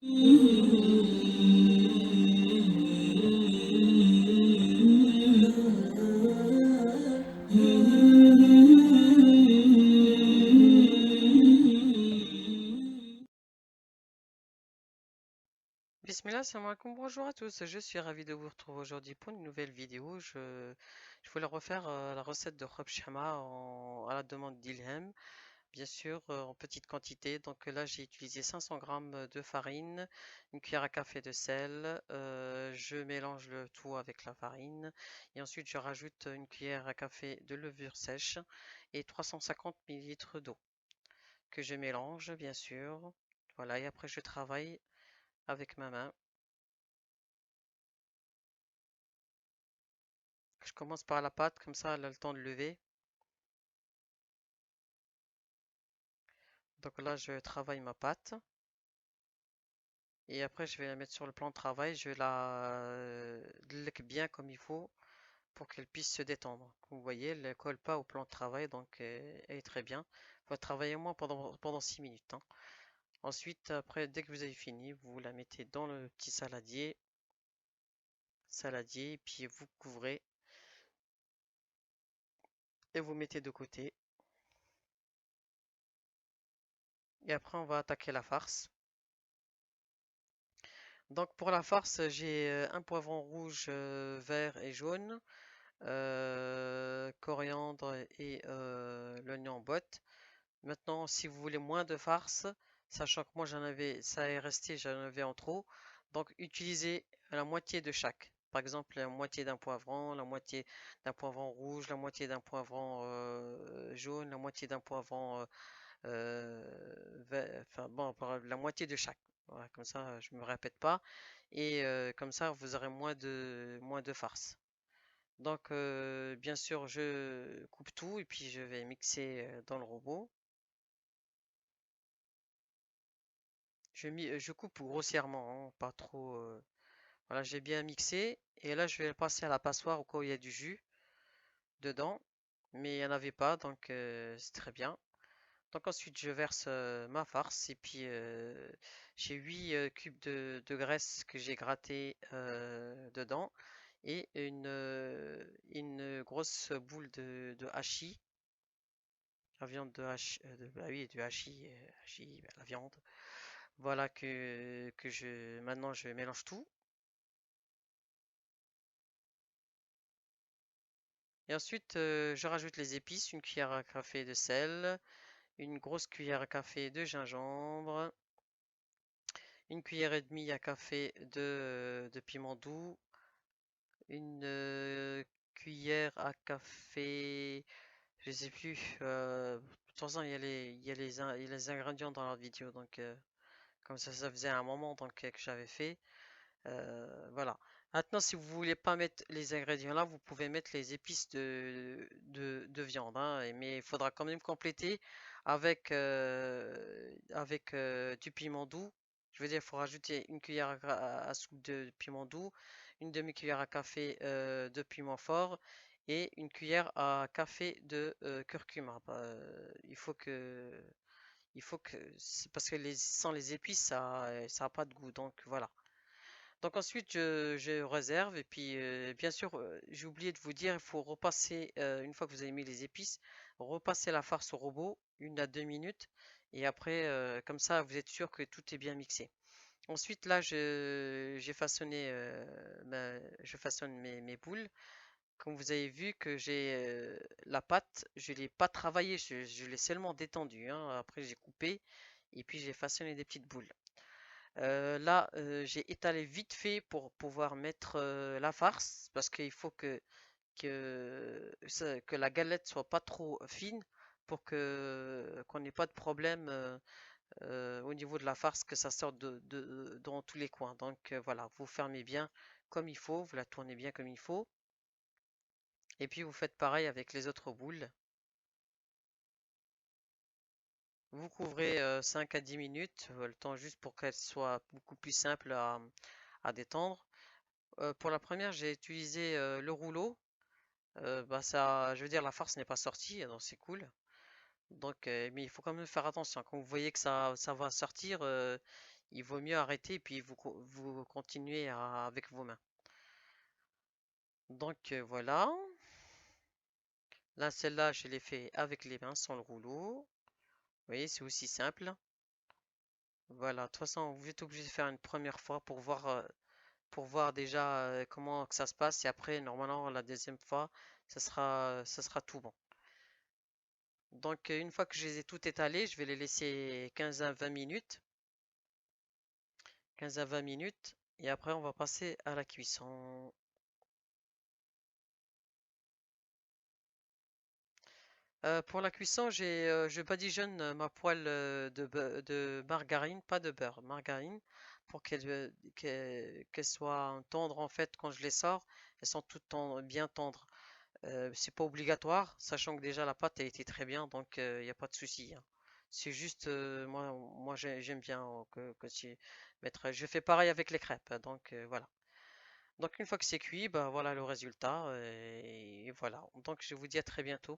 Bismillah, salam alaikum, bonjour à tous. Je suis ravi de vous retrouver aujourd'hui pour une nouvelle vidéo. Je voulais refaire la recette de khop shama à la demande d'Ilham, bien sûr en petite quantité. Donc là, j'ai utilisé 500 grammes de farine, une cuillère à café de sel. Je mélange le tout avec la farine et ensuite je rajoute une cuillère à café de levure sèche et 350 millilitres d'eau que je mélange, bien sûr. Voilà, et après je travaille avec ma main. Je commence par la pâte, comme ça elle a le temps de lever. Donc là, je travaille ma pâte. Et après, je vais la mettre sur le plan de travail. Je vais la lick bien comme il faut pour qu'elle puisse se détendre. Comme vous voyez, elle ne colle pas au plan de travail, donc elle est très bien. Il faut travailler au moins pendant 6 minutes, hein. Ensuite, après, dès que vous avez fini, vous la mettez dans le petit saladier, et puis vous couvrez et vous mettez de côté. Et après, on va attaquer la farce. Donc pour la farce, j'ai un poivron rouge, vert et jaune, coriandre et l'oignon en botte. Maintenant, si vous voulez moins de farce, sachant que moi j'en avais, ça est resté, j'en avais en trop, donc utilisez la moitié de chaque. Par exemple, la moitié d'un poivron, la moitié d'un poivron rouge, la moitié d'un poivron jaune, la moitié d'un poivron enfin bon, la moitié de chaque. Voilà, comme ça, je me répète pas. Et comme ça, vous aurez moins de farce. Donc, bien sûr, je coupe tout et puis je vais mixer dans le robot. Je coupe grossièrement, hein, pas trop. Voilà, j'ai bien mixé. Et là, je vais le passer à la passoire au cas où il y a du jus dedans. Mais il n'y en avait pas, donc c'est très bien. Donc ensuite, je verse ma farce et puis j'ai 8 cubes de graisse que j'ai gratté dedans et une grosse boule de hachis, la viande de hachis, bah oui, du hachis, bah, la viande. Voilà maintenant je mélange tout. Et ensuite, je rajoute les épices, une cuillère à café de sel, une grosse cuillère à café de gingembre, une cuillère et demie à café de piment doux, une cuillère à café, je sais plus. De toute façon, il y a les ingrédients dans la vidéo, donc comme ça faisait un moment donc que j'avais fait. Voilà. Maintenant, si vous voulez pas mettre les ingrédients là, vous pouvez mettre les épices de viande, hein, mais il faudra quand même compléter avec du piment doux. Je veux dire, il faut rajouter une cuillère à soupe de piment doux, une demi-cuillère à café de piment fort et une cuillère à café de curcuma. Parce que sans les épices, ça a pas de goût. Donc voilà. Donc ensuite, je réserve et puis bien sûr, j'ai oublié de vous dire, il faut repasser, une fois que vous avez mis les épices, repasser la farce au robot, 1 à 2 minutes, et après, comme ça, vous êtes sûr que tout est bien mixé. Ensuite, là, je façonne mes boules. Comme vous avez vu que j'ai la pâte, je l'ai pas travaillée, je l'ai seulement détendue, hein. Après, j'ai coupé et puis j'ai façonné des petites boules. Là, j'ai étalé vite fait pour pouvoir mettre la farce parce qu'il faut que la galette soit pas trop fine pour qu'on n'ait pas de problème au niveau de la farce, que ça sorte dans tous les coins. Donc voilà, vous fermez bien comme il faut, vous la tournez bien comme il faut. Et puis vous faites pareil avec les autres boules. Vous couvrez 5 à 10 minutes, le temps juste pour qu'elle soit beaucoup plus simple à détendre. Pour la première, j'ai utilisé le rouleau. Bah ça, je veux dire, la farce n'est pas sortie, donc c'est cool. Donc, mais il faut quand même faire attention. Quand vous voyez que ça va sortir, Il vaut mieux arrêter et puis vous continuez avec vos mains. Donc voilà. Là, celle-là, je l'ai fait avec les mains sans le rouleau. Vous voyez, c'est aussi simple. Voilà, de toute façon, vous êtes obligé de faire une première fois pour voir déjà comment que ça se passe. Et après, normalement, la deuxième fois, ça sera tout bon. Donc, une fois que je les ai tout étalés, je vais les laisser 15 à 20 minutes. 15 à 20 minutes. Et après, on va passer à la cuisson. Pour la cuisson, je badigeonne ma poêle de margarine, pas de beurre, margarine, pour qu'elle soit tendre en fait quand je les sors. Elles sont toutes bien tendres. C'est pas obligatoire, sachant que déjà la pâte a été très bien, donc il n'y a pas de souci, hein. C'est juste, moi j'aime bien que tu mettre. Je fais pareil avec les crêpes, hein, donc voilà. Donc une fois que c'est cuit, bah voilà le résultat, et voilà. Donc je vous dis à très bientôt pour